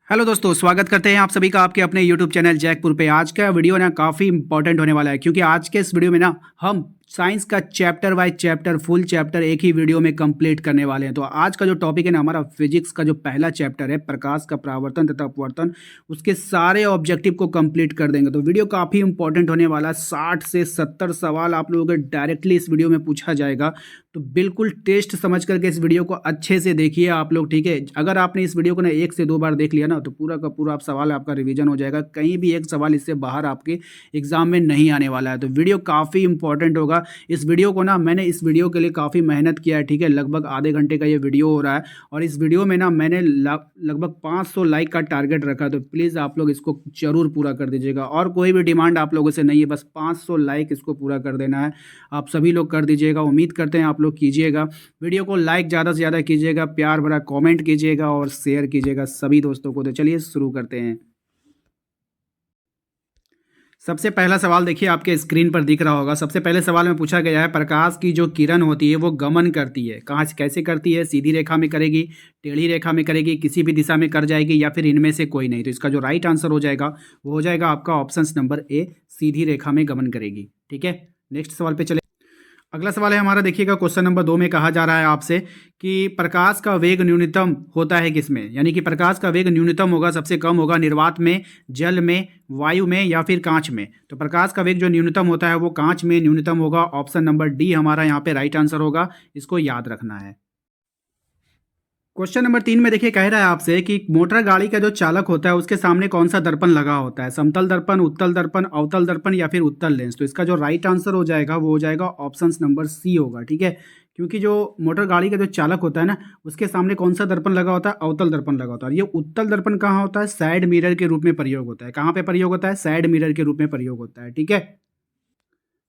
Hello दोस्तों, स्वागत करते हैं आप सभी का आपके अपने यूट्यूब चैनल जैकपुर पे। आज का वीडियो ना काफ़ी इंपॉर्टेंट होने वाला है क्योंकि आज के इस वीडियो में ना हम साइंस का chapter wise chapter full chapter एक ही वीडियो में कंप्लीट करने वाले हैं। तो आज का जो टॉपिक है ना हमारा फिजिक्स का जो पहला चैप्टर है प्रकाश का परावर्तन तथा अपवर्तन, उसके सारे ऑब्जेक्टिव को कंप्लीट कर देंगे। तो वीडियो काफ़ी इंपॉर्टेंट होने वाला है। 60 से 70 सवाल आप लोगों के डायरेक्टली इस वीडियो में पूछा जाएगा। तो बिल्कुल टेस्ट समझ करके इस वीडियो को अच्छे से देखिए आप लोग, ठीक है। अगर आपने इस वीडियो को ना 1 से 2 बार देख लिया ना तो पूरा का पूरा आप सवाल आपका रिवीजन हो जाएगा। कहीं भी एक सवाल इससे बाहर आपके एग्जाम में नहीं आने वाला है। तो वीडियो काफ़ी इंपॉर्टेंट होगा। इस वीडियो को ना मैंने इस वीडियो के लिए काफ़ी मेहनत किया है, ठीक है। लगभग आधे घंटे का ये वीडियो हो रहा है और इस वीडियो में ना मैंने लगभग 500 लाइक का टारगेट रखा। तो प्लीज़ आप लोग इसको ज़रूर पूरा कर दीजिएगा और कोई भी डिमांड आप लोगों से नहीं है, बस 500 लाइक इसको पूरा कर देना है। आप सभी लोग कर दीजिएगा, उम्मीद करते हैं आप लोग कीजिएगा। वीडियो को लाइक ज़्यादा से ज़्यादा कीजिएगा, प्यार भरा कमेंट कीजिएगा और शेयर कीजिएगा सभी दोस्तों को। तो चलिए शुरू करते हैं। सबसे पहला सवाल देखिए आपके स्क्रीन पर दिख रहा होगा। सबसे पहले सवाल में पूछा गया है प्रकाश की जो किरण होती है वो गमन करती है, कहाँ से कैसे करती है? सीधी रेखा में करेगी, टेढ़ी रेखा में करेगी, किसी भी दिशा में कर जाएगी या फिर इनमें से कोई नहीं? तो इसका जो राइट आंसर हो जाएगा वो हो जाएगा आपका ऑप्शन नंबर ए, सीधी रेखा में गमन करेगी। ठीक है, नेक्स्ट सवाल पे चले। अगला सवाल है हमारा, देखिएगा क्वेश्चन नंबर 2 में कहा जा रहा है आपसे कि प्रकाश का वेग न्यूनतम होता है किसमें? यानी कि प्रकाश का वेग न्यूनतम होगा, सबसे कम होगा निर्वात में, जल में, वायु में या फिर कांच में? तो प्रकाश का वेग जो न्यूनतम होता है वो कांच में न्यूनतम होगा। ऑप्शन नंबर डी हमारा यहाँ पे राइट आंसर होगा, इसको याद रखना है। क्वेश्चन नंबर 3 में देखिए कह रहा है आपसे कि मोटर गाड़ी का जो चालक होता है उसके सामने कौन सा दर्पण लगा होता है? समतल दर्पण, उत्तल दर्पण, अवतल दर्पण या फिर उत्तल लेंस? तो इसका जो राइट आंसर हो जाएगा वो हो जाएगा ऑप्शन नंबर सी होगा, ठीक है। क्योंकि जो मोटर गाड़ी का जो चालक होता है ना उसके सामने कौन सा दर्पण लगा होता है? अवतल दर्पण लगा होता है। और ये उत्तल दर्पण कहाँ होता है? साइड मिरर के रूप में प्रयोग होता है। कहाँ पे प्रयोग होता है? साइड मिरर के रूप में प्रयोग होता है, ठीक है।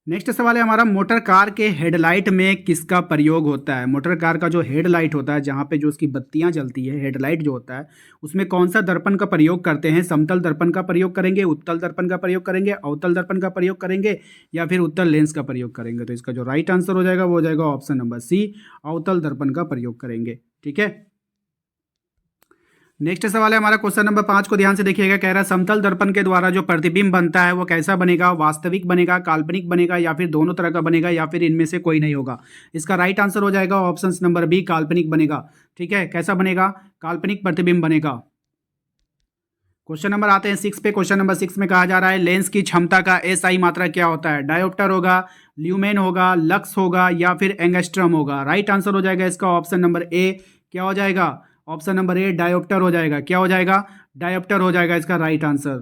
नेक्स्ट सवाल है हमारा, मोटर कार के हेडलाइट में किसका प्रयोग होता है? मोटर कार का जो हेडलाइट होता है, जहाँ पे जो उसकी बत्तियां जलती है, हेडलाइट जो होता है उसमें कौन सा दर्पण का प्रयोग करते हैं? समतल दर्पण का प्रयोग करेंगे, उत्तल दर्पण का प्रयोग करेंगे, अवतल दर्पण का प्रयोग करेंगे या फिर उत्तल लेंस का प्रयोग करेंगे? तो इसका जो राइट आंसर हो जाएगा वो हो जाएगा ऑप्शन नंबर सी, अवतल दर्पण का प्रयोग करेंगे, ठीक है। नेक्स्ट सवाल है हमारा, क्वेश्चन नंबर 5 को ध्यान से देखिएगा। कह रहा है समतल दर्पण के द्वारा जो प्रतिबिंब बनता है वो कैसा बनेगा? वास्तविक बनेगा, काल्पनिक बनेगा या फिर दोनों तरह का बनेगा या फिर इनमें से कोई नहीं होगा? इसका राइट आंसर हो जाएगा ऑप्शन नंबर बी, काल्पनिक बनेगा, ठीक है। कैसा बनेगा? काल्पनिक प्रतिबिंब बनेगा। क्वेश्चन नंबर आते हैं 6 पे। क्वेश्चन नंबर 6 में कहा जा रहा है लेंस की क्षमता का एसआई मात्रा क्या होता है? डायोप्टर होगा, ल्यूमेन होगा, लक्स होगा या फिर एंगस्ट्रम होगा? राइट आंसर हो जाएगा इसका ऑप्शन नंबर ए, क्या हो जाएगा? ऑप्शन नंबर ए डायोप्टर हो जाएगा। क्या हो जाएगा? डायोप्टर हो जाएगा इसका राइट आंसर।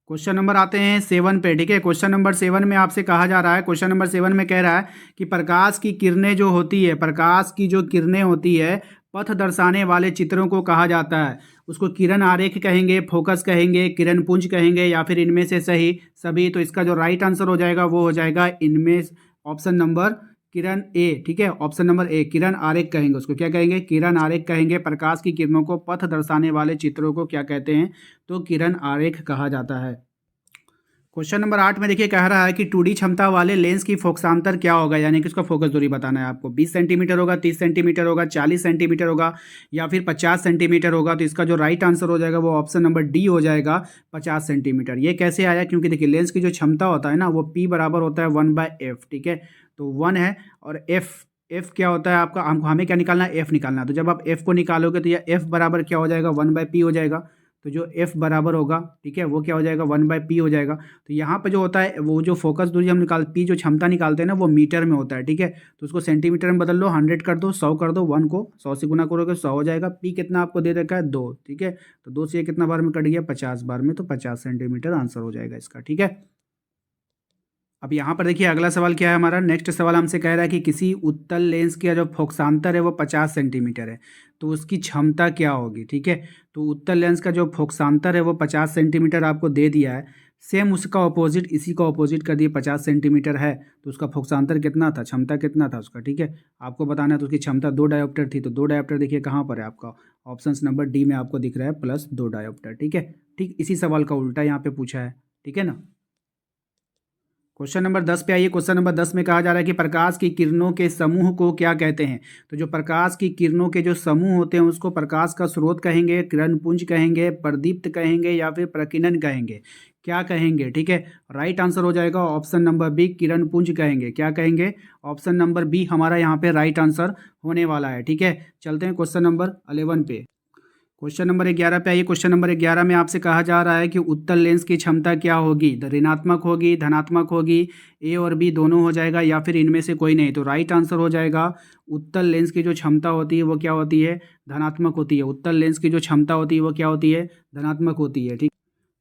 क्वेश्चन नंबर आते हैं 7 पे, ठीक है। क्वेश्चन नंबर 7 में आपसे कहा जा रहा है, क्वेश्चन नंबर 7 में कह रहा है कि प्रकाश की किरणें जो होती है, प्रकाश की जो किरणें होती है पथ दर्शाने वाले चित्रों को कहा जाता है। उसको किरण आरेख कहेंगे, फोकस कहेंगे, किरण पुंज कहेंगे या फिर इनमें से सही सभी? तो इसका जो राइट आंसर हो जाएगा वो हो जाएगा इनमें ऑप्शन नंबर किरण ए, ठीक है। ऑप्शन नंबर ए, किरण आरेख कहेंगे उसको। क्या कहेंगे? किरण आरेख कहेंगे। प्रकाश की किरणों को पथ दर्शाने वाले चित्रों को क्या कहते हैं? तो किरण आरेख कहा जाता है। क्वेश्चन नंबर 8 में देखिए कह रहा है कि 2D क्षमता वाले लेंस की फोकसांतर क्या होगा? यानी कि उसका फोकस दूरी बताना है आपको। 20 सेंटीमीटर होगा, 30 सेंटीमीटर होगा, 40 सेंटीमीटर होगा या फिर 50 सेंटीमीटर होगा? तो इसका जो राइट आंसर हो जाएगा वो ऑप्शन नंबर डी हो जाएगा, 50 सेंटीमीटर। ये कैसे आया? क्योंकि देखिए लेंस की जो क्षमता होता है ना वो पी बराबर होता है 1/f, ठीक है। तो 1 है और एफ क्या होता है आपका? हमको हमें क्या निकालना है? एफ निकालना है। तो जब आप एफ को निकालोगे तो यह एफ बराबर क्या हो जाएगा? 1/p हो जाएगा। तो जो एफ बराबर होगा, ठीक है, वो क्या हो जाएगा? 1/p हो जाएगा। तो यहाँ पे जो होता है वो जो फोकस दूरी हम पी जो क्षमता निकालते हैं ना वो मीटर में होता है, ठीक है। तो उसको सेंटीमीटर में बदल लो, 100 कर दो, 100 कर दो, 1 को 100 से गुना करोगे 100 हो जाएगा। पी कितना आपको दे रखा है? 2, ठीक है। तो 2 से ये कितना बार में कट गया? 50 बार में। तो 50 सेंटीमीटर आंसर हो जाएगा इसका, ठीक है। अब यहाँ पर देखिए अगला सवाल क्या है हमारा। नेक्स्ट सवाल हमसे कह रहा है कि किसी उत्तल लेंस का जो फोकसांतर है वो 50 सेंटीमीटर है, तो उसकी क्षमता क्या होगी? ठीक है, तो उत्तल लेंस का जो फोकसांतर है वो 50 सेंटीमीटर आपको दे दिया है। सेम उसका ऑपोजिट, इसी का ऑपोजिट कर दिए, 50 सेंटीमीटर है तो उसका फोकसांतर कितना था, क्षमता कितना था उसका? ठीक है, आपको बताना है। तो उसकी क्षमता 2 डायोप्टर थी, तो 2 डायोप्टर देखिए कहाँ पर है आपका? ऑप्शन नंबर डी में आपको दिख रहा है +2 डायोप्टर, ठीक है। ठीक इसी सवाल का उल्टा यहाँ पे पूछा है, ठीक है ना। क्वेश्चन नंबर 10 पे आइए। क्वेश्चन नंबर 10 में कहा जा रहा है कि प्रकाश की किरणों के समूह को क्या कहते हैं। तो जो प्रकाश की किरणों के जो समूह होते हैं उसको प्रकाश का स्रोत कहेंगे, किरण पुंज कहेंगे, प्रदीप्त कहेंगे या फिर प्रकीर्णन कहेंगे। क्या कहेंगे, ठीक है। राइट आंसर हो जाएगा ऑप्शन नंबर बी, किरण पुंज कहेंगे। क्या कहेंगे, ऑप्शन नंबर बी हमारा यहाँ पे राइट आंसर होने वाला है, ठीक है। चलते हैं क्वेश्चन नंबर 11 पे। क्वेश्चन नंबर 11 पे आइए। क्वेश्चन नंबर 11 में आपसे कहा जा रहा है कि उत्तल लेंस की क्षमता क्या होगी। ऋणात्मक होगी, धनात्मक होगी, ए और बी दोनों हो जाएगा या फिर इनमें से कोई नहीं। तो राइट आंसर हो जाएगा उत्तल लेंस की जो क्षमता होती है वो क्या होती है, धनात्मक होती है। उत्तल लेंस की जो क्षमता होती है वो क्या होती है, धनात्मक होती है, ठीक।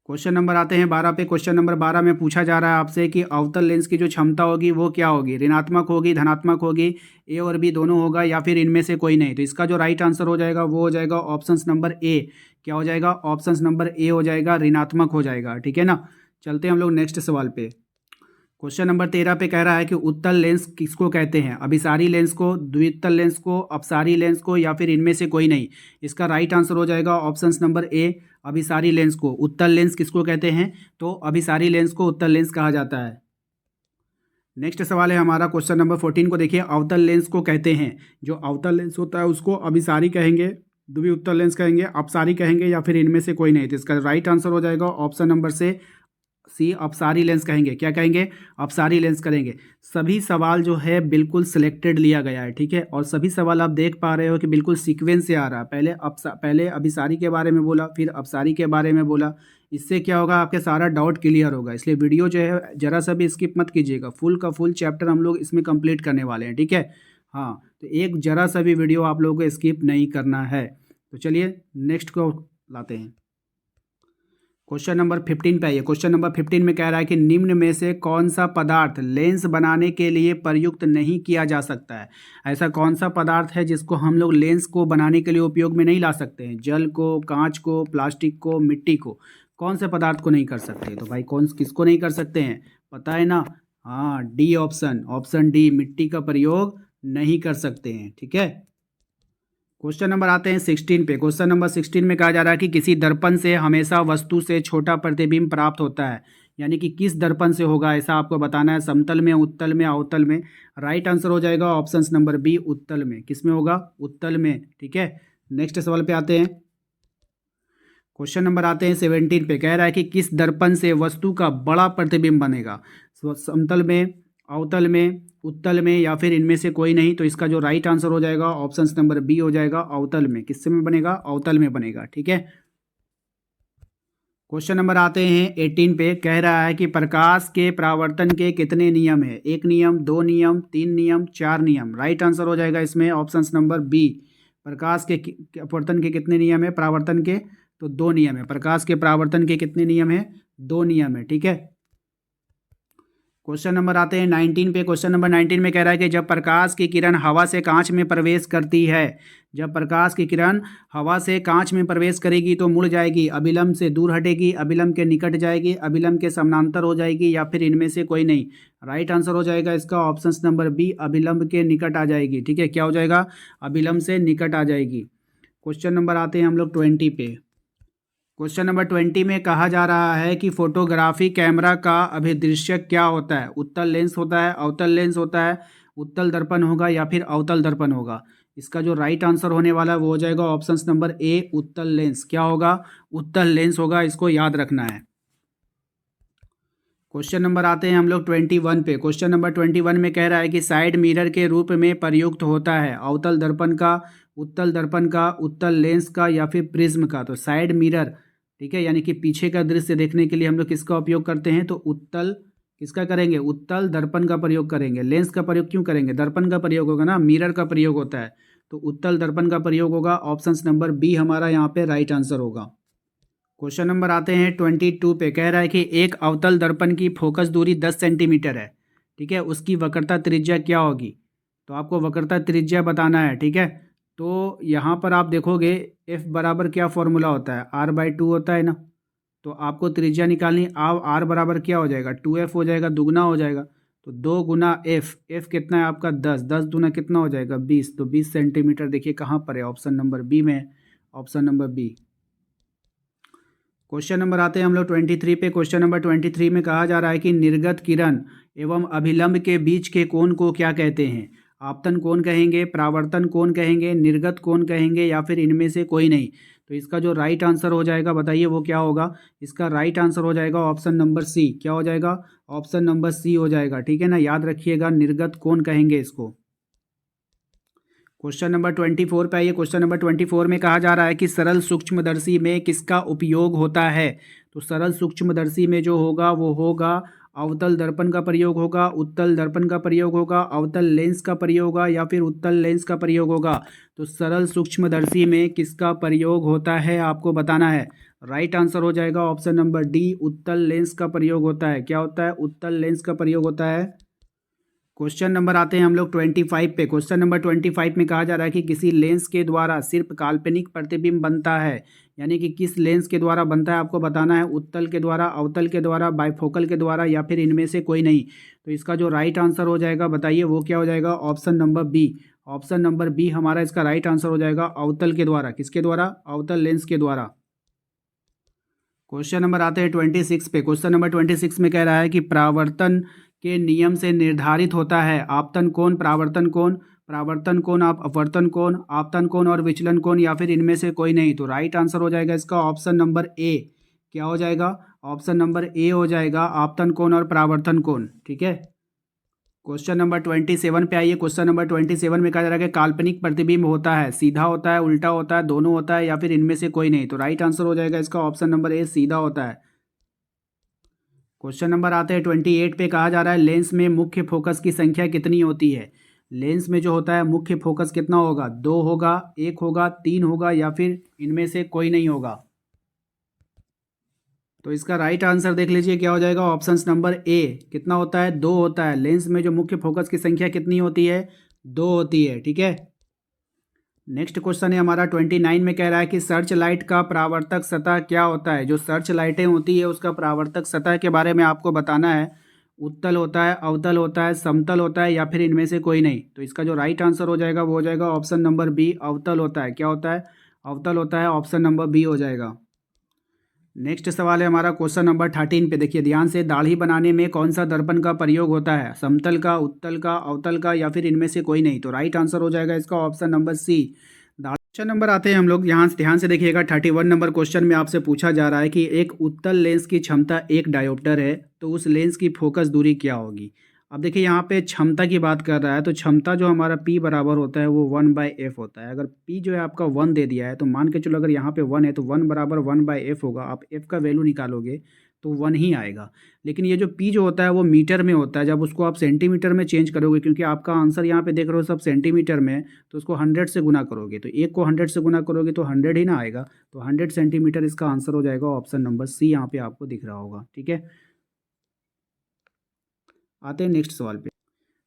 क्वेश्चन नंबर आते हैं 12 पे। क्वेश्चन नंबर 12 में पूछा जा रहा है आपसे कि अवतल लेंस की जो क्षमता होगी वो क्या होगी। ऋणात्मक होगी, धनात्मक होगी, ए और बी दोनों होगा या फिर इनमें से कोई नहीं। तो इसका जो राइट आंसर हो जाएगा वो हो जाएगा ऑप्शन नंबर ए। क्या हो जाएगा, ऑप्शन नंबर ए हो जाएगा, ऋणात्मक हो जाएगा, ठीक है ना। चलते हैं हम लोग नेक्स्ट सवाल पे। क्वेश्चन नंबर 13 पे कह रहा है कि उत्तल लेंस किसको कहते हैं। अभिसारी लेंस को, द्वितल लेंस को, अपसारी लेंस को या फिर इनमें से कोई नहीं। इसका राइट आंसर हो जाएगा ऑप्शन नंबर ए, अभिसारी लेंस को। उत्तल लेंस किसको कहते हैं, तो अभिसारी लेंस को उत्तल लेंस कहा जाता है। नेक्स्ट सवाल है हमारा क्वेश्चन नंबर 14 को देखिए। अवतल लेंस को कहते हैं, जो अवतल लेंस होता है उसको अभिसारी कहेंगे, द्विउत्तल लेंस कहेंगे, अपसारी कहेंगे या फिर इनमें से कोई नहीं। तो इसका राइट आंसर हो जाएगा ऑप्शन नंबर से सी, अपसारी लेंस कहेंगे। क्या कहेंगे, अपसारी लेंस करेंगे। सभी सवाल जो है बिल्कुल सिलेक्टेड लिया गया है, ठीक है। और सभी सवाल आप देख पा रहे हो कि बिल्कुल सीक्वेंस से आ रहा है। पहले अभिसारी के बारे में बोला, फिर अपसारी के बारे में बोला। इससे क्या होगा, आपके सारा डाउट क्लियर होगा। इसलिए वीडियो जो है जरा सा भी स्किप मत कीजिएगा। फुल का फुल चैप्टर हम लोग इसमें कंप्लीट करने वाले हैं, ठीक है। हाँ, तो एक जरा सा भी वीडियो आप लोगों को स्किप नहीं करना है। तो चलिए नेक्स्ट को लाते हैं। क्वेश्चन नंबर 15 पे आइए। क्वेश्चन नंबर 15 में कह रहा है कि निम्न में से कौन सा पदार्थ लेंस बनाने के लिए प्रयुक्त नहीं किया जा सकता है। ऐसा कौन सा पदार्थ है जिसको हम लोग लेंस को बनाने के लिए उपयोग में नहीं ला सकते हैं। जल को, कांच को, प्लास्टिक को, मिट्टी को। कौन से पदार्थ को नहीं कर सकते, तो भाई कौन किसको नहीं कर सकते हैं, पता है ना। हाँ, डी ऑप्शन, ऑप्शन डी, मिट्टी का प्रयोग नहीं कर सकते हैं, ठीक है। क्वेश्चन नंबर आते हैं 16 पे। क्वेश्चन नंबर 16 में कहा जा रहा है कि किसी दर्पण से हमेशा वस्तु से छोटा प्रतिबिंब प्राप्त होता है। यानी कि किस दर्पण से होगा ऐसा आपको बताना है। समतल में, उत्तल में, अवतल में। राइट आंसर हो जाएगा ऑप्शन नंबर बी, उत्तल में। किस में होगा, उत्तल में, ठीक है। नेक्स्ट सवाल पे आते हैं। क्वेश्चन नंबर आते हैं 17 पे। कह रहा है कि किस दर्पण से वस्तु का बड़ा प्रतिबिंब बनेगा। समतल में, अवतल में, उत्तल में या फिर इनमें से कोई नहीं। तो इसका जो राइट आंसर हो जाएगा ऑप्शन नंबर बी हो जाएगा, अवतल में। किससे में बनेगा, अवतल में बनेगा, ठीक है। क्वेश्चन नंबर आते हैं 18 पे। कह रहा है कि प्रकाश के परावर्तन के कितने नियम है। एक नियम, दो नियम, तीन नियम, चार नियम। राइट आंसर हो जाएगा इसमें ऑप्शन नंबर बी। प्रकाश के अपवर्तन के कितने नियम है, परावर्तन के, तो दो नियम है। प्रकाश के परावर्तन के कितने नियम है, दो नियम है, ठीक है। क्वेश्चन नंबर आते हैं 19 पे। क्वेश्चन नंबर 19 में कह रहा है कि जब प्रकाश की किरण हवा से कांच में प्रवेश करती है, जब प्रकाश की किरण हवा से कांच में प्रवेश करेगी तो मुड़ जाएगी, अभिलंब से दूर हटेगी, अभिलंब के निकट जाएगी, अभिलंब के समानांतर हो जाएगी या फिर इनमें से कोई नहीं। राइट आंसर हो जाएगा इसका ऑप्शन नंबर बी, अभिलंब के निकट आ जाएगी, ठीक है। क्या हो जाएगा, अभिलंब से निकट आ जाएगी। क्वेश्चन नंबर आते हैं हम लोग 20 पे। क्वेश्चन नंबर 20 में कहा जा रहा है कि फोटोग्राफी कैमरा का अभिदृश्य क्या होता है। उत्तल लेंस होता है, अवतल लेंस होता है, उत्तल दर्पण होगा या फिर अवतल दर्पण होगा। इसका जो राइट आंसर होने वाला है वो हो जाएगा ऑप्शन नंबर ए, उत्तल लेंस। क्या होगा, उत्तल लेंस होगा, इसको याद रखना है। क्वेश्चन नंबर आते हैं हम लोग 21 पे। क्वेश्चन नंबर 21 में कह रहा है कि साइड मिरर के रूप में प्रयुक्त होता है अवतल दर्पण का, उत्तल दर्पण का, उत्तल लेंस का या फिर प्रिज्म का। तो साइड मिरर, ठीक है, यानी कि पीछे का दृश्य देखने के लिए हम लोग किसका उपयोग करते हैं, तो उत्तल, किसका करेंगे, उत्तल दर्पण का प्रयोग करेंगे। लेंस का प्रयोग क्यों करेंगे, दर्पण का प्रयोग होगा ना, मिरर का प्रयोग होता है, तो उत्तल दर्पण का प्रयोग होगा। ऑप्शन नंबर बी हमारा यहाँ पे राइट आंसर होगा। क्वेश्चन नंबर आते हैं 22 पे। कह रहा है कि एक अवतल दर्पण की फोकस दूरी 10 सेंटीमीटर है, ठीक है। उसकी वक्रता त्रिज्या क्या होगी, तो आपको वक्रता त्रिज्या बताना है, ठीक है। तो यहाँ पर आप देखोगे एफ बराबर क्या फॉर्मूला होता है, r/2 होता है ना। तो आपको त्रिज्या निकालनी, आप r बराबर क्या हो जाएगा, 2f हो जाएगा, दुगना हो जाएगा। तो 2 गुना एफ, एफ कितना है आपका 10, 10 दूना कितना हो जाएगा 20, तो 20 सेंटीमीटर देखिए कहाँ पर है, ऑप्शन नंबर बी में, option number B. Question number आते हैं हम लोग 23 पे। क्वेश्चन नंबर 23 में कहा जा रहा है कि निर्गत किरण एवं अभिलंब के बीच के कोण को क्या कहते हैं? आपतन कोण कहेंगे, परावर्तन कोण कहेंगे, निर्गत कोण कहेंगे या फिर इनमें से कोई नहीं। तो इसका जो राइट आंसर हो जाएगा बताइए वो क्या होगा? इसका राइट आंसर हो जाएगा ऑप्शन नंबर सी। क्या हो जाएगा? ऑप्शन नंबर सी हो जाएगा। ठीक है ना, याद रखिएगा, निर्गत कोण कहेंगे इसको। क्वेश्चन नंबर 24 पे आइए। क्वेश्चन नंबर 24 में कहा जा रहा है कि सरल सूक्ष्मदर्शी में किसका उपयोग होता है? तो सरल सूक्ष्मदर्शी में जो होगा वो होगा अवतल दर्पण का प्रयोग होगा, उत्तल दर्पण का प्रयोग होगा, अवतल लेंस का प्रयोग होगा या फिर उत्तल लेंस का प्रयोग होगा। तो सरल सूक्ष्मदर्शी में किसका प्रयोग होता है आपको बताना है। राइट आंसर हो जाएगा ऑप्शन नंबर डी, उत्तल लेंस का प्रयोग होता है। क्या होता है? उत्तल लेंस का प्रयोग होता है। क्वेश्चन नंबर आते हैं हम लोग 25 पे। क्वेश्चन नंबर 25 में कहा जा रहा है कि किसी लेंस के द्वारा सिर्फ काल्पनिक प्रतिबिंब बनता है, यानी कि किस लेंस के द्वारा बनता है आपको बताना है। उत्तल के द्वारा, अवतल के द्वारा, बाइफोकल के द्वारा या फिर इनमें से कोई नहीं। तो इसका जो राइट आंसर हो जाएगा बताइए वो क्या हो जाएगा? Option number B. Option number B हमारा इसका राइट आंसर हो जाएगा, अवतल के द्वारा। किसके द्वारा? अवतल लेंस के द्वारा। क्वेश्चन नंबर आते हैं 26 पे। क्वेश्चन नंबर 26 में कह रहा है कि परावर्तन के नियम से निर्धारित होता है आपतन कोण, परावर्तन कोण, परावर्तन कोण, आप अपवर्तन कोण, आपतन कोण और विचलन कोण या फिर इनमें से कोई नहीं। तो राइट आंसर हो जाएगा इसका ऑप्शन नंबर ए। क्या हो जाएगा? ऑप्शन नंबर ए हो जाएगा, आपतन कोण और परावर्तन कोण। ठीक है। क्वेश्चन नंबर 27 पे आइए। क्वेश्चन नंबर 27 में कहा जा रहा है कि काल्पनिक प्रतिबिंब होता है, सीधा होता है, उल्टा होता है, दोनों होता है या फिर इनमें से कोई नहीं। तो राइट आंसर हो जाएगा इसका ऑप्शन नंबर ए, सीधा होता है। क्वेश्चन नंबर आते हैं 28 पे। कहा जा रहा है लेंस में मुख्य फोकस की संख्या कितनी होती है? लेंस में जो होता है मुख्य फोकस कितना होगा? 2 होगा, 1 होगा, 3 होगा या फिर इनमें से कोई नहीं होगा। तो इसका राइट आंसर देख लीजिए क्या हो जाएगा? ऑप्शन नंबर ए। कितना होता है? 2 होता है। लेंस में जो मुख्य फोकस की संख्या कितनी होती है? 2 होती है। ठीक है। नेक्स्ट क्वेश्चन है हमारा 29 में। कह रहा है कि सर्च लाइट का परावर्तक सतह क्या होता है? जो सर्च लाइटें होती है उसका परावर्तक सतह के बारे में आपको बताना है। उत्तल होता है, अवतल होता है, समतल होता है या फिर इनमें से कोई नहीं। तो इसका जो राइट आंसर हो जाएगा वो हो जाएगा ऑप्शन नंबर बी, अवतल होता है। क्या होता है? अवतल होता है। ऑप्शन नंबर बी हो जाएगा। नेक्स्ट सवाल है हमारा क्वेश्चन नंबर 13 पे। देखिए ध्यान से, दाढ़ी बनाने में कौन सा दर्पण का प्रयोग होता है? समतल का, उत्तल का, अवतल का या फिर इनमें से कोई नहीं। तो राइट आंसर हो जाएगा इसका option number C. Question number आते हैं हम लोग, यहाँ से ध्यान से देखिएगा। 31 नंबर क्वेश्चन में आपसे पूछा जा रहा है कि एक उत्तल लेंस की क्षमता 1 डायोप्टर है, तो उस लेंस की फोकस दूरी क्या होगी? अब देखिए यहाँ पे क्षमता की बात कर रहा है, तो क्षमता जो हमारा P बराबर होता है वो 1/f होता है। अगर P जो है आपका 1 दे दिया है तो मान के चलो अगर यहाँ पे 1 है तो 1 बराबर 1/f होगा। आप f का वैल्यू निकालोगे तो 1 ही आएगा। लेकिन ये जो P जो होता है वो मीटर में होता है, जब उसको आप सेंटीमीटर में चेंज करोगे, क्योंकि आपका आंसर यहाँ पे देख रहे हो सब सेंटीमीटर में है, तो उसको 100 से गुना करोगे, तो एक को 100 से गुना करोगे तो 100 ही ना आएगा। तो 100 सेंटीमीटर इसका आंसर हो जाएगा। ऑप्शन नंबर सी यहाँ पे आपको दिख रहा होगा। ठीक है। आते हैं नेक्स्ट सवाल पे।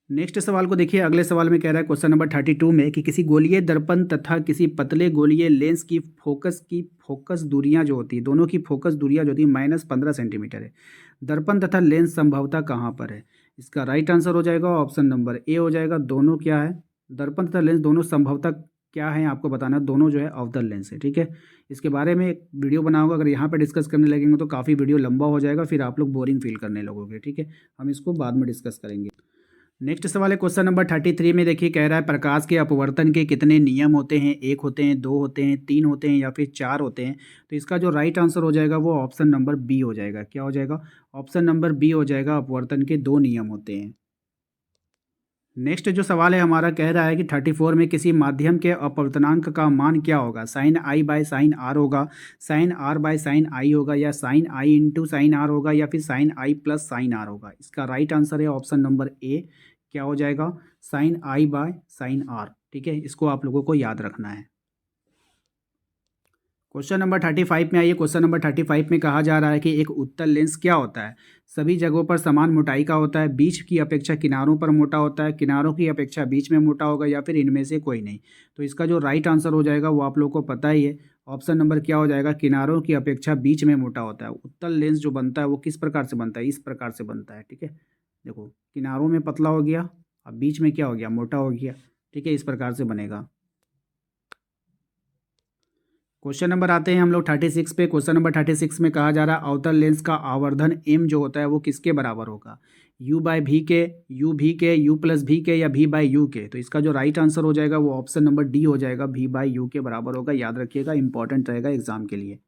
नेक्स्ट सवाल को देखिए। अगले सवाल में कह रहा है क्वेश्चन नंबर 32 में कि किसी गोलीय दर्पण तथा किसी पतले गोलीय लेंस की फोकस दूरियां जो होती है, दोनों की फोकस दूरियां जो होती है -15 सेंटीमीटर है। दर्पण तथा लेंस संभवतः कहाँ पर है? इसका राइट आंसर हो जाएगा ऑप्शन नंबर ए हो जाएगा। दोनों क्या है? दर्पण तथा लेंस दोनों संभवतः क्या है आपको बताना है। दोनों जो है अवतल लेंस है। ठीक है। इसके बारे में एक वीडियो बनाऊंगा, अगर यहाँ पे डिस्कस करने लगेंगे तो काफ़ी वीडियो लंबा हो जाएगा, फिर आप लोग बोरिंग फील करने लगोगे। ठीक है। हम इसको बाद में डिस्कस करेंगे। नेक्स्ट सवाल है क्वेश्चन नंबर 33 में। देखिए कह रहा है प्रकाश के अपवर्तन के कितने नियम होते हैं? 1 होते हैं, 2 होते हैं, 3 होते हैं या फिर 4 होते हैं। तो इसका जो राइट आंसर हो जाएगा वो ऑप्शन नंबर बी हो जाएगा। क्या हो जाएगा? ऑप्शन नंबर बी हो जाएगा, अपवर्तन के 2 नियम होते हैं। नेक्स्ट जो सवाल है हमारा कह रहा है कि 34 में किसी माध्यम के अपवर्तनांक का मान क्या होगा? Sine I by sine R होगा, sine R by sine I होगा या sine I into sine R होगा या फिर sine I plus sine R होगा। इसका राइट आंसर है ऑप्शन नंबर ए। क्या हो जाएगा? Sine I by sine R. ठीक है। इसको आप लोगों को याद रखना है। क्वेश्चन नंबर 35 में आइए। क्वेश्चन नंबर 35 में कहा जा रहा है कि एक उत्तल लेंस क्या होता है? सभी जगहों पर समान मोटाई का होता है, बीच की अपेक्षा किनारों पर मोटा होता है, किनारों की अपेक्षा बीच में मोटा होगा या फिर इनमें से कोई नहीं। तो इसका जो राइट आंसर हो जाएगा वो आप लोगों को पता ही है। ऑप्शन नंबर क्या हो जाएगा? किनारों की अपेक्षा बीच में मोटा होता है। उत्तल लेंस जो बनता है वो किस प्रकार से बनता है? इस प्रकार से बनता है। ठीक है। देखो किनारों में पतला हो गया, अब बीच में क्या हो गया? मोटा हो गया। ठीक है। इस प्रकार से बनेगा। क्वेश्चन नंबर आते हैं हम लोग 36 पे। क्वेश्चन नंबर 36 में कहा जा रहा है अवतल लेंस का आवर्धन m जो होता है वो किसके बराबर होगा, u बाय भी के, u भी के, u प्लस भी के या v बाई यू के। तो इसका जो राइट आंसर हो जाएगा वो ऑप्शन नंबर डी हो जाएगा, v बाई यू के बराबर होगा। याद रखिएगा, इंपॉर्टेंट रहेगा एग्जाम के लिए।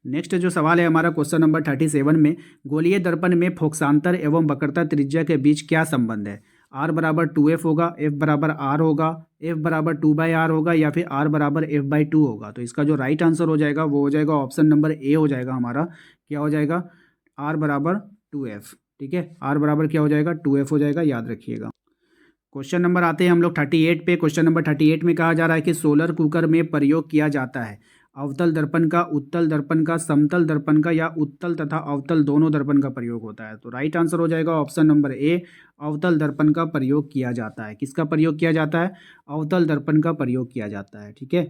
नेक्स्ट जो सवाल है हमारा क्वेश्चन नंबर 37 में, गोलीय दर्पण में फोकसांतर एवं वक्रता त्रिज्या के बीच क्या संबंध है। आर बराबर 2f होगा, एफ बराबर आर होगा, एफ बराबर 2/r होगा या फिर आर बराबर f/2 होगा। तो इसका जो राइट आंसर हो जाएगा वो हो जाएगा ऑप्शन नंबर ए हो जाएगा हमारा। क्या हो जाएगा, आर बराबर 2f। ठीक है, आर बराबर क्या हो जाएगा, 2f हो जाएगा, याद रखिएगा। क्वेश्चन नंबर आते हैं हम लोग 38 पे। क्वेश्चन नंबर 38 में कहा जा रहा है कि सोलर कुकर में प्रयोग किया जाता है अवतल दर्पण का, उत्तल दर्पण का, समतल दर्पण का या उत्तल तथा अवतल दोनों दर्पण का प्रयोग होता है। तो राइट आंसर हो जाएगा ऑप्शन नंबर ए, अवतल दर्पण का प्रयोग किया जाता है। किसका प्रयोग किया जाता है, अवतल दर्पण का प्रयोग किया जाता है। ठीक है।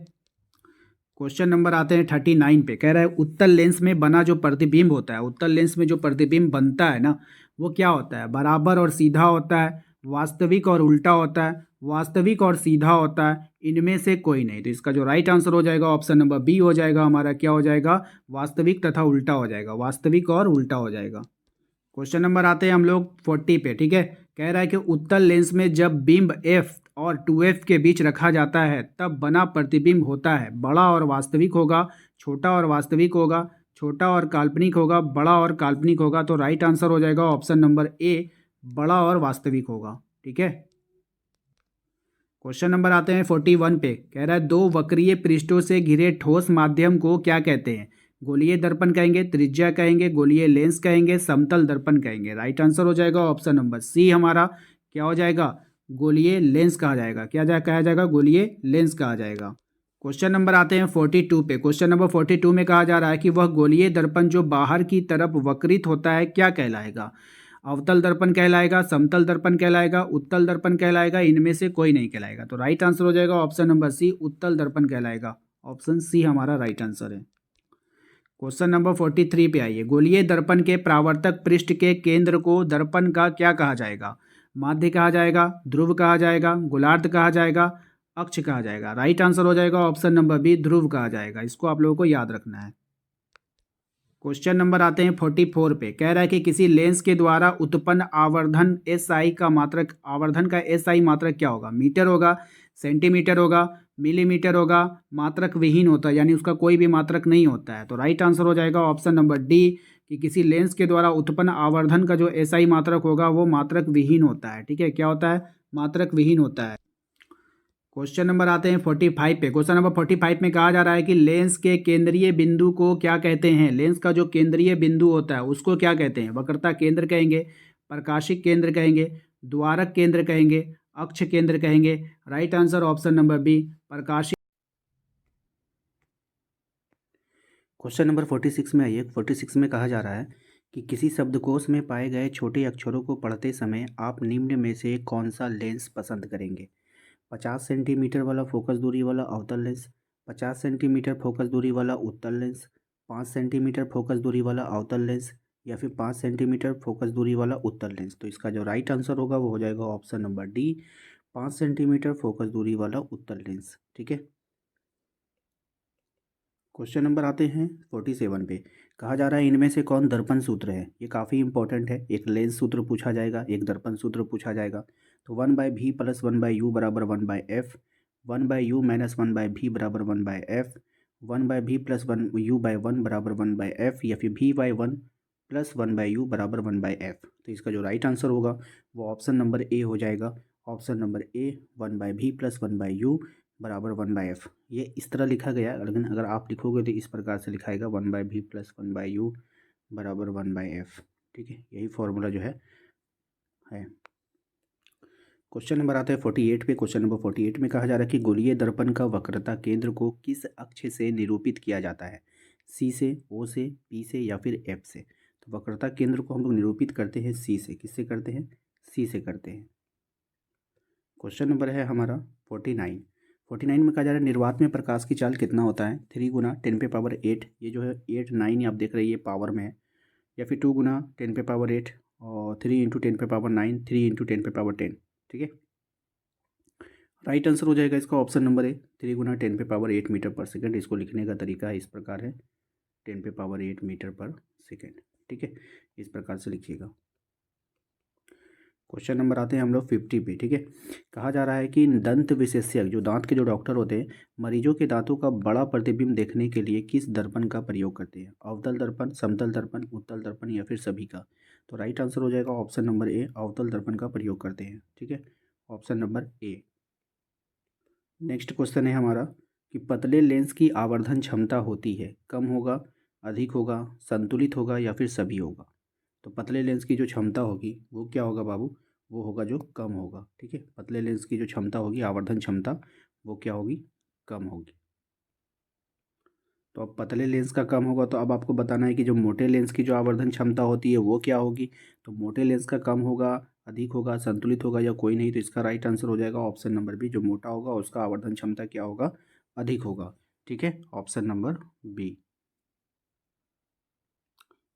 क्वेश्चन नंबर आते हैं 39 पे। कह रहा है उत्तल लेंस में बना जो प्रतिबिंब होता है, उत्तल लेंस में जो प्रतिबिंब बनता है ना वो क्या होता है, बराबर और सीधा होता है, वास्तविक और उल्टा होता है, वास्तविक और सीधा होता है, इनमें से कोई नहीं। तो इसका जो राइट आंसर हो जाएगा ऑप्शन नंबर बी हो जाएगा हमारा। क्या हो जाएगा, वास्तविक तथा उल्टा हो जाएगा, वास्तविक और उल्टा हो जाएगा। क्वेश्चन नंबर आते हैं हम लोग 40 पे। ठीक है, कह रहा है कि उत्तल लेंस में जब बिंब f और 2f के बीच रखा जाता है तब बना प्रतिबिंब होता है बड़ा और वास्तविक होगा, छोटा और वास्तविक होगा, छोटा और काल्पनिक होगा, बड़ा और काल्पनिक होगा। तो राइट आंसर हो जाएगा ऑप्शन नंबर ए, बड़ा और वास्तविक होगा। ठीक है। क्वेश्चन नंबर आते हैं 41 पे। कह रहा है दो वक्रीय पृष्ठों से घिरे ठोस माध्यम को क्या कहते हैं, गोलीय दर्पण कहेंगे, त्रिज्या कहेंगे, गोलीय लेंस कहेंगे, समतल दर्पण कहेंगे। राइट आंसर हो जाएगा ऑप्शन नंबर सी हमारा। क्या हो जाएगा, गोलीय लेंस कहा जाएगा। कहा जाएगा, गोलीय लेंस कहा जाएगा। क्वेश्चन नंबर आते हैं 42 पे। क्वेश्चन नंबर 42 में कहा जा रहा है कि वह गोलीय दर्पण जो बाहर की तरफ वक्रित होता है क्या कहलाएगा, अवतल दर्पण कहलाएगा, समतल दर्पण कहलाएगा, उत्तल दर्पण कहलाएगा, इनमें से कोई नहीं कहलाएगा। तो राइट आंसर हो जाएगा ऑप्शन नंबर सी, उत्तल दर्पण कहलाएगा। ऑप्शन सी हमारा राइट आंसर है। क्वेश्चन नंबर 43 पे आइए। गोलीय दर्पण के परावर्तक पृष्ठ के केंद्र को दर्पण का क्या कहा जाएगा, माध्य कहा जाएगा, ध्रुव कहा जाएगा, गोलार्ध कहा जाएगा, अक्ष कहा जाएगा। राइट आंसर हो जाएगा ऑप्शन नंबर बी, ध्रुव कहा जाएगा। इसको आप लोगों को याद रखना है। क्वेश्चन नंबर आते हैं 44 पे। कह रहा है कि किसी लेंस के द्वारा उत्पन्न आवर्धन SI का मात्रक, आवर्धन का SI मात्रक क्या होगा, मीटर होगा, सेंटीमीटर होगा, मिलीमीटर होगा, मात्रक विहीन होता है, यानी उसका कोई भी मात्रक नहीं होता है। तो राइट आंसर हो जाएगा ऑप्शन नंबर डी, कि किसी लेंस के द्वारा उत्पन्न आवर्धन का जो SI मात्रक होगा वो मात्रक विहीन होता है। ठीक है, क्या होता है, मात्रक विहीन होता है। क्वेश्चन नंबर आते हैं 45 पे। क्वेश्चन नंबर 45 में कहा जा रहा है कि लेंस के केंद्रीय बिंदु को क्या कहते हैं, लेंस का जो केंद्रीय बिंदु होता है उसको क्या कहते हैं, वक्रता केंद्र कहेंगे, प्रकाशिक केंद्र कहेंगे, द्वारक केंद्र कहेंगे, अक्ष केंद्र कहेंगे। Right answer option number B, प्रकाशिक। क्वेश्चन नंबर 46 में आइए। 46 में कहा जा रहा है कि किसी शब्दकोश में पाए गए छोटे अक्षरों को पढ़ते समय आप निम्न में से कौन सा लेंस पसंद करेंगे, 50 सेंटीमीटर वाला फोकस दूरी वाला अवतल लेंस, 50 सेंटीमीटर फोकस दूरी वाला उत्तल लेंस, 5 सेंटीमीटर फोकस दूरी वाला अवतल लेंस या फिर 5 सेंटीमीटर फोकस दूरी वाला उत्तल लेंस। तो इसका जो राइट आंसर होगा वो हो जाएगा option number D, 5 centimetre focus दूरी वाला उत्तल लेंस। ठीक है। क्वेश्चन नंबर आते हैं 47 पे। कहा जा रहा है इनमें से कौन दर्पण सूत्र है। ये काफ़ी इंपॉर्टेंट है, एक लेंस सूत्र पूछा जाएगा, एक दर्पण सूत्र पूछा जाएगा। तो 1/v प्लस 1/u बराबर 1/f, 1/u माइनस 1/v बराबर 1/f, 1/v प्लस 1u/1 बराबर 1/f या फिर v/1 प्लस 1/u बराबर 1/f। तो इसका जो राइट आंसर होगा वो ऑप्शन नंबर ए हो जाएगा। ऑप्शन नंबर ए, 1/v प्लस 1/u बराबर 1/f। ये इस तरह लिखा गया है, लेकिन अगर आप लिखोगे तो इस प्रकार से लिखाएगा 1/v प्लस 1/u बराबर 1/f। ठीक है, यही फॉर्मूला जो है। क्वेश्चन नंबर आता है 48 पे। क्वेश्चन नंबर 48 में कहा जा रहा है कि गोलीय दर्पण का वक्रता केंद्र को किस अक्ष से निरूपित किया जाता है, सी से, ओ से, पी से या फिर एफ से। तो वक्रता केंद्र को हम लोग निरूपित करते हैं सी से। किससे करते हैं, सी से करते हैं। क्वेश्चन नंबर है हमारा 49। 49 में कहा जा रहा है निर्वात में प्रकाश की चाल कितना होता है, 3 गुना 10⁸ ये जो है 8 9 आप देख रहे हैं ये पावर में है, या फिर 2 गुना 10⁸ और 3 × 10⁹ 9, 3 × 10⁸ 10। ठीक है। राइट आंसर हो जाएगा इसका ऑप्शन नंबर ए, 3 गुना 10⁻8 मीटर पर सेकेंड। इसको लिखने का तरीका इस प्रकार है, 10⁻8 मीटर पर सेकेंड। ठीक है, इस प्रकार से लिखिएगा। क्वेश्चन नंबर आते हैं हम लोग 50 पे। ठीक है, कहा जा रहा है कि दंत विशेषज्ञ जो दांत के जो डॉक्टर होते हैं मरीजों के दांतों का बड़ा प्रतिबिंब देखने के लिए किस दर्पण का प्रयोग करते हैं? अवतल दर्पण, समतल दर्पण, उत्तल दर्पण या फिर सभी का? तो राइट आंसर हो जाएगा ऑप्शन नंबर ए, अवतल दर्पण का प्रयोग करते हैं। ठीक है, ऑप्शन नंबर ए। नेक्स्ट क्वेश्चन है हमारा कि पतले लेंस की आवर्धन क्षमता होती है, कम होगा, अधिक होगा, संतुलित होगा या फिर सभी होगा? तो पतले लेंस की जो क्षमता होगी वो क्या होगा बाबू? वो होगा जो कम होगा। ठीक है, पतले लेंस की जो क्षमता होगी, आवर्धन क्षमता, वो क्या होगी? कम होगी। तो अब पतले लेंस का कम होगा, तो अब आपको बताना है कि जो मोटे लेंस की जो आवर्धन क्षमता होती है वो क्या होगी। तो मोटे लेंस का कम होगा, अधिक होगा, संतुलित होगा या कोई नहीं। तो इसका राइट आंसर हो जाएगा ऑप्शन नंबर बी, जो मोटा होगा उसका आवर्धन क्षमता क्या होगा? अधिक होगा। ठीक है, option number B.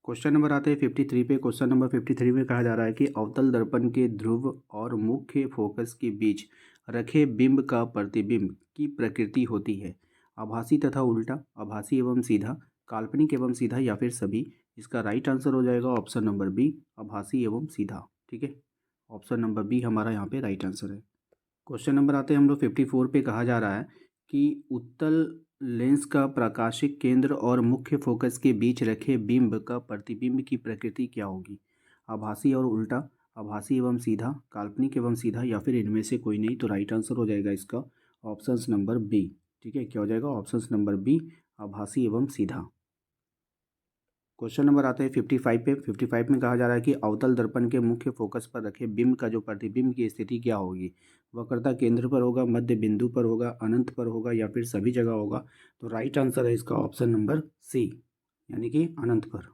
Question number आते हैं 53 पे। क्वेश्चन नंबर 53 में कहा जा रहा है कि अवतल दर्पण के ध्रुव और मुख्य फोकस के बीच रखे बिंब का प्रतिबिंब की प्रकृति होती है? आभासी तथा उल्टा, आभासी एवं सीधा, काल्पनिक एवं सीधा या फिर सभी? इसका राइट आंसर हो जाएगा ऑप्शन नंबर बी, आभासी एवं सीधा। ठीक है, ऑप्शन नंबर बी हमारा यहाँ पे राइट आंसर है। क्वेश्चन नंबर आते हैं हम लोग 54 पे। कहा जा रहा है कि उत्तल लेंस का प्रकाशिक केंद्र और मुख्य फोकस के बीच रखे बिंब का प्रतिबिंब की प्रकृति क्या होगी? आभासी और उल्टा, आभासी एवं सीधा, काल्पनिक एवं सीधा या फिर इनमें से कोई नहीं। तो राइट आंसर हो जाएगा इसका ऑप्शन नंबर बी। ठीक है, क्या हो जाएगा? ऑप्शन नंबर बी, आभासी एवं सीधा। क्वेश्चन नंबर आते हैं 55 पे। 55 में कहा जा रहा है कि अवतल दर्पण के मुख्य फोकस पर रखे बिंब का जो प्रतिबिंब की स्थिति क्या होगी? वक्रता केंद्र पर होगा, मध्य बिंदु पर होगा, अनंत पर होगा या फिर सभी जगह होगा? तो राइट आंसर है इसका ऑप्शन नंबर सी, यानी कि अनंत पर।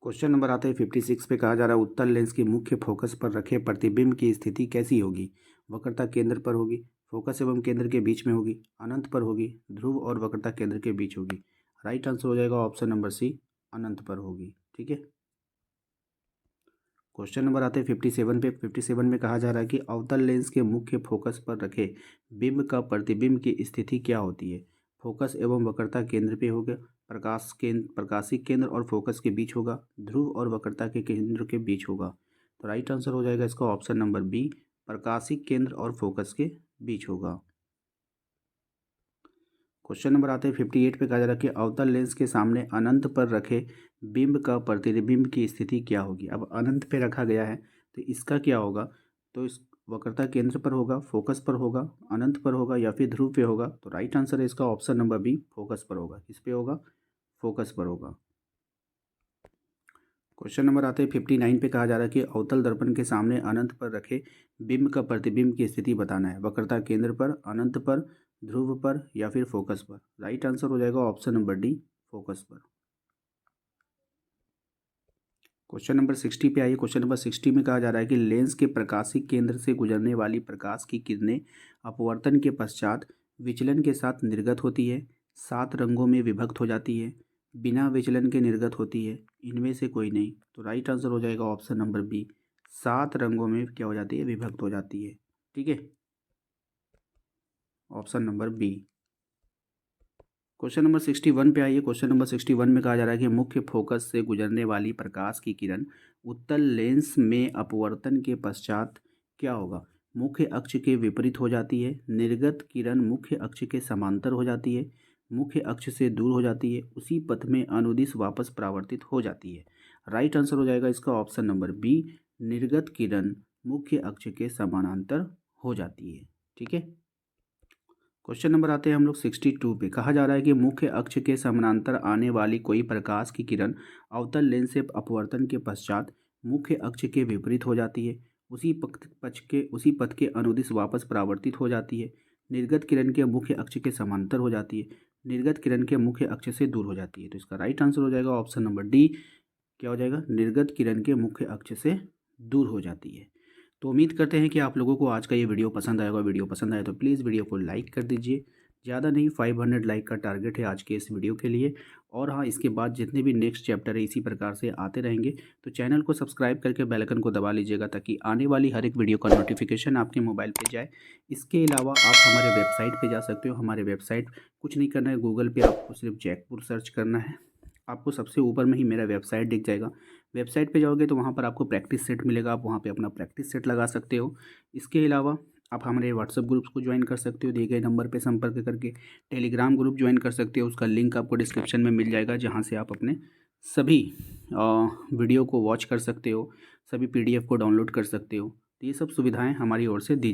क्वेश्चन नंबर आता है 56 पे। कहा जा रहा है उत्तल लेंस के मुख्य फोकस पर रखे प्रतिबिंब की स्थिति कैसी होगी? वक्रता केंद्र पर होगी, फोकस एवं केंद्र के बीच में होगी, अनंत पर होगी, ध्रुव और वक्रता केंद्र के बीच होगी? राइट आंसर हो जाएगा ऑप्शन नंबर सी, अनंत पर होगी। ठीक है, क्वेश्चन नंबर आते हैं 57 पे। 57 में कहा जा रहा है कि अवतल लेंस के मुख्य फोकस पर रखे बिंब का प्रतिबिंब की स्थिति क्या होती है? फोकस एवं वक्रता केंद्र पे होगा, प्रकाशिक केंद्र और फोकस के बीच होगा, ध्रुव और वक्रता के केंद्र के बीच होगा? तो राइट आंसर हो जाएगा इसका ऑप्शन नंबर बी, प्रकाशिक केंद्र और फोकस के बीच होगा। क्वेश्चन नंबर आते हैं 58 पे। कहा जा रहा है कि अवतल लेंस के सामने अनंत पर रखे बिंब का प्रतिबिंब की स्थिति क्या होगी? अब अनंत पे रखा गया है तो इसका क्या होगा? तो इस वक्रता केंद्र पर होगा, फोकस पर होगा, अनंत पर होगा या फिर ध्रुव पे होगा? तो राइट आंसर है इसका ऑप्शन नंबर बी, फोकस पर होगा। किस पे होगा? फोकस पर होगा। क्वेश्चन नंबर आते हैं 59 पे। कहा जा रहा है कि अवतल दर्पण के सामने अनंत पर रखे बिंब का प्रतिबिंब की स्थिति बताना है। वक्रता केंद्र पर, अनंत पर, ध्रुव पर या फिर फोकस पर? राइट आंसर हो जाएगा ऑप्शन नंबर डी, फोकस पर। क्वेश्चन नंबर 60 पे आइए। क्वेश्चन नंबर 60 में कहा जा रहा है कि लेंस के प्रकाशिक केंद्र से गुजरने वाली प्रकाश की किरणें अपवर्तन के पश्चात विचलन के साथ निर्गत होती है, 7 रंगों में विभक्त हो जाती है, बिना विचलन के निर्गत होती है, इनमें से कोई नहीं। तो राइट आंसर हो जाएगा ऑप्शन नंबर बी, 7 रंगों में क्या हो जाती है? विभक्त हो जाती है। ठीक है, option number B. Question number 61 पे आइए। क्वेश्चन नंबर 61 में कहा जा रहा है कि मुख्य फोकस से गुजरने वाली प्रकाश की किरण उत्तल लेंस में अपवर्तन के पश्चात क्या होगा? मुख्य अक्ष के विपरीत हो जाती है, निर्गत किरण मुख्य अक्ष के समांतर हो जाती है, मुख्य अक्ष से दूर हो जाती है, उसी पथ में अनुदिश वापस परावर्तित हो जाती है? राइट आंसर हो जाएगा इसका ऑप्शन नंबर बी, निर्गत किरण मुख्य अक्ष के समानांतर हो जाती है। ठीक है, क्वेश्चन नंबर आते हैं हम लोग 62 पे। कहा जा रहा है कि मुख्य अक्ष के समानांतर आने वाली कोई प्रकाश की किरण अवतल लेंस से अपवर्तन के पश्चात मुख्य अक्ष के विपरीत हो जाती है, उसी पथ के अनुदिश वापस परावर्तित हो जाती है, निर्गत किरण के मुख्य अक्ष के समांतर हो जाती है, निर्गत किरण के मुख्य अक्ष से दूर हो जाती है? तो इसका राइट आंसर हो जाएगा ऑप्शन नंबर डी, क्या हो जाएगा? निर्गत किरण के मुख्य अक्ष से दूर हो जाती है। तो उम्मीद करते हैं कि आप लोगों को आज का ये वीडियो पसंद आएगा। वीडियो पसंद आए तो प्लीज़ वीडियो को लाइक कर दीजिए। ज़्यादा नहीं, 500 लाइक का टारगेट है आज के इस वीडियो के लिए। और हाँ, इसके बाद जितने भी नेक्स्ट चैप्टर है इसी प्रकार से आते रहेंगे, तो चैनल को सब्सक्राइब करके बेल आइकन को दबा लीजिएगा ताकि आने वाली हर एक वीडियो का नोटिफिकेशन आपके मोबाइल पे जाए। इसके अलावा आप हमारे वेबसाइट पे जा सकते हो। हमारे वेबसाइट कुछ नहीं करना है, गूगल पे आपको सिर्फ जयपुर सर्च करना है, आपको सबसे ऊपर में ही मेरा वेबसाइट दिख जाएगा। वेबसाइट पे जाओगे तो वहाँ पर आपको प्रैक्टिस सेट मिलेगा, आप वहाँ पे अपना प्रैक्टिस सेट लगा सकते हो। इसके अलावा आप हमारे व्हाट्सएप ग्रुप्स को ज्वाइन कर सकते हो, दिए गए नंबर पे संपर्क करके। टेलीग्राम ग्रुप ज्वाइन कर सकते हो, उसका लिंक आपको डिस्क्रिप्शन में मिल जाएगा, जहाँ से आप अपने सभी वीडियो को वॉच कर सकते हो, सभी PDF को डाउनलोड कर सकते हो। तो ये सब सुविधाएँ हमारी ओर से दी